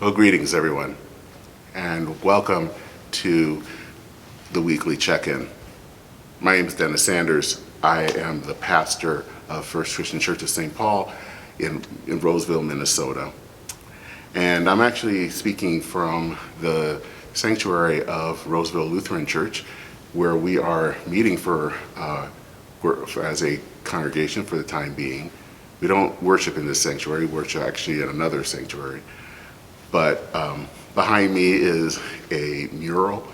Well, greetings, everyone, and welcome to the weekly check-in. My name is Dennis Sanders. I am the pastor of First Christian Church of St. Paul in Roseville, Minnesota. And I'm actually speaking from the sanctuary of Roseville Lutheran Church, where we are meeting as a congregation for the time being. We don't worship in this sanctuary, we worship actually in another sanctuary. But behind me is a mural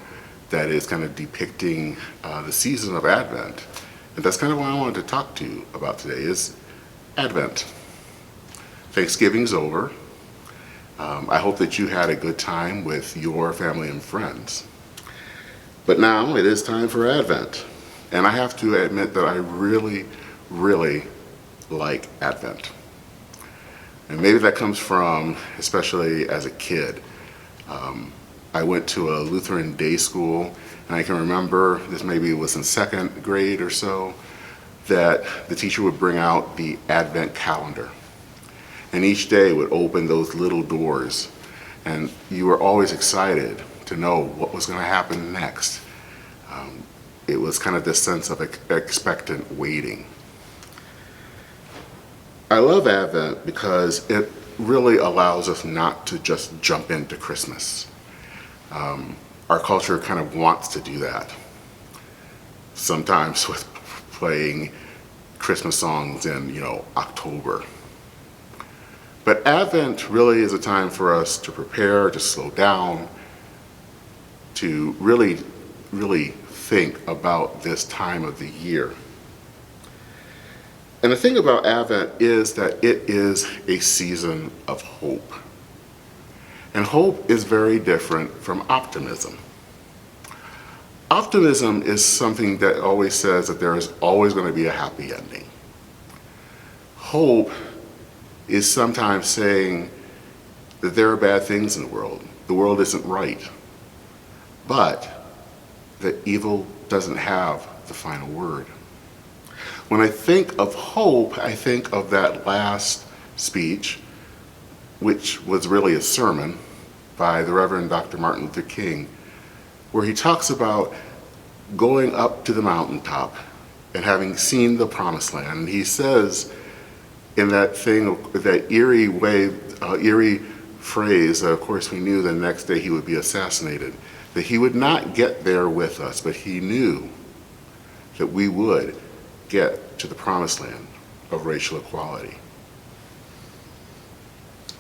that is kind of depicting the season of Advent. And that's kind of what I wanted to talk to you about today is Advent. Thanksgiving's over. I hope that you had a good time with your family and friends. But now it is time for Advent. And I have to admit that I really, really like Advent. And maybe that comes from, especially as a kid, I went to a Lutheran day school, and I can remember, this maybe was in second grade or so, that the teacher would bring out the Advent calendar. And each day would open those little doors, and you were always excited to know what was going to happen next. It was kind of this sense of expectant waiting. I love Advent because it really allows us not to just jump into Christmas. Our culture kind of wants to do that, sometimes with playing Christmas songs in, October. But Advent really is a time for us to prepare, to slow down, to really, really think about this time of the year. And the thing about Advent is that it is a season of hope. And hope is very different from optimism. Optimism is something that always says that there is always going to be a happy ending. Hope is sometimes saying that there are bad things in the world. The world isn't right. But that evil doesn't have the final word. When I think of hope, I think of that last speech, which was really a sermon by the Reverend Dr. Martin Luther King, where he talks about going up to the mountaintop and having seen the promised land. And he says in that eerie phrase, of course we knew the next day he would be assassinated, that he would not get there with us, but he knew that we would get to the promised land of racial equality.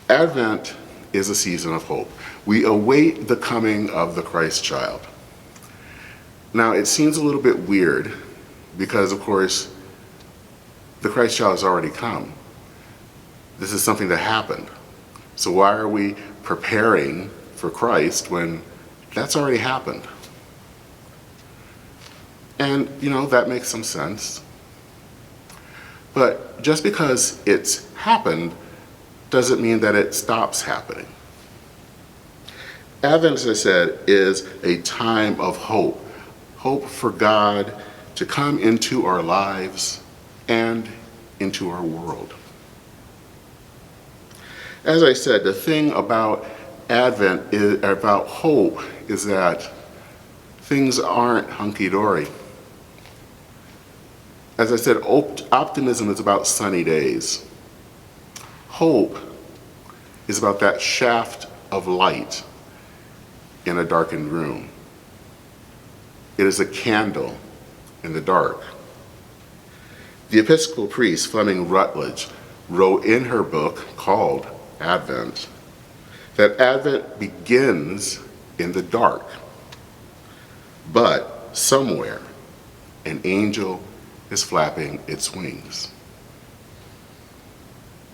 Advent is a season of hope. We await the coming of the Christ child. Now, it seems a little bit weird because, of course, the Christ child has already come. This is something that happened. So why are we preparing for Christ when that's already happened? And, that makes some sense. But just because it's happened doesn't mean that it stops happening. Advent, as I said, is a time of hope. Hope for God to come into our lives and into our world. As I said, the thing about Advent, about hope, is that things aren't hunky-dory. As I said, optimism is about sunny days. Hope is about that shaft of light in a darkened room. It is a candle in the dark. The Episcopal priest Fleming Rutledge wrote in her book called Advent that Advent begins in the dark, but somewhere an angel is flapping its wings.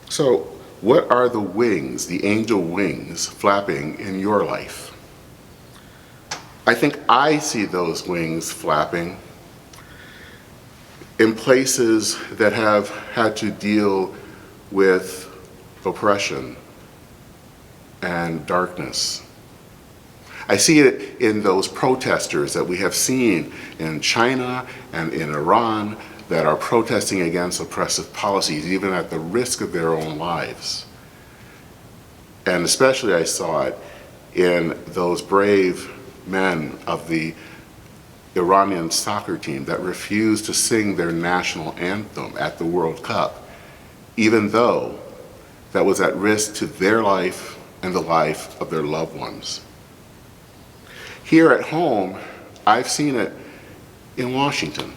So, what are the wings, the angel wings, flapping in your life? I think I see those wings flapping in places that have had to deal with oppression and darkness. I see it in those protesters that we have seen in China and in Iran that are protesting against oppressive policies, even at the risk of their own lives. And especially I saw it in those brave men of the Iranian soccer team that refused to sing their national anthem at the World Cup, even though that was at risk to their life and the life of their loved ones. Here at home, I've seen it in Washington,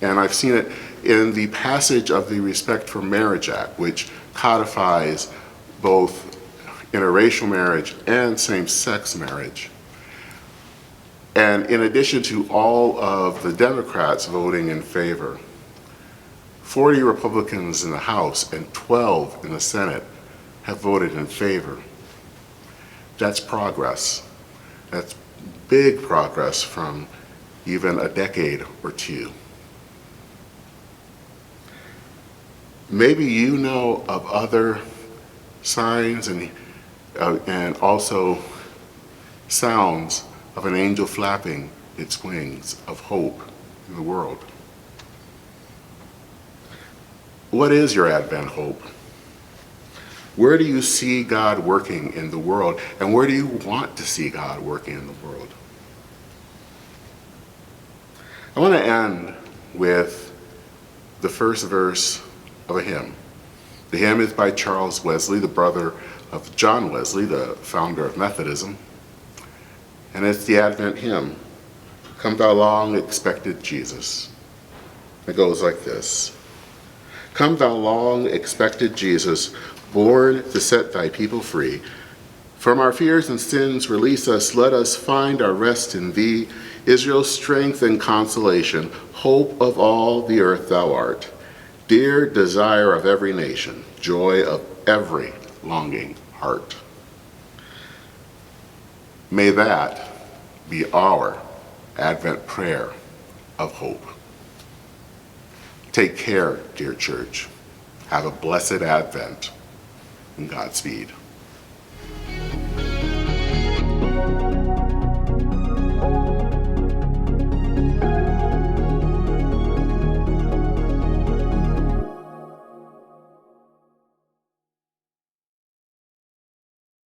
and I've seen it in the passage of the Respect for Marriage Act, which codifies both interracial marriage and same-sex marriage. And in addition to all of the Democrats voting in favor, 40 Republicans in the House and 12 in the Senate have voted in favor. That's progress. That's big progress from even a decade or two. Maybe you know of other signs and also sounds of an angel flapping its wings of hope in the world. What is your Advent hope? Where do you see God working in the world, and where do you want to see God working in the world? I want to end with the first verse of a hymn. The hymn is by Charles Wesley, the brother of John Wesley, the founder of Methodism. And it's the Advent hymn, Come Thou Long Expected Jesus. It goes like this. Come Thou long expected Jesus, born to set Thy people free. From our fears and sins release us, let us find our rest in Thee. Israel's strength and consolation, hope of all the earth Thou art. Dear desire of every nation, joy of every longing heart. May that be our Advent prayer of hope. Take care, dear church. Have a blessed Advent, and Godspeed.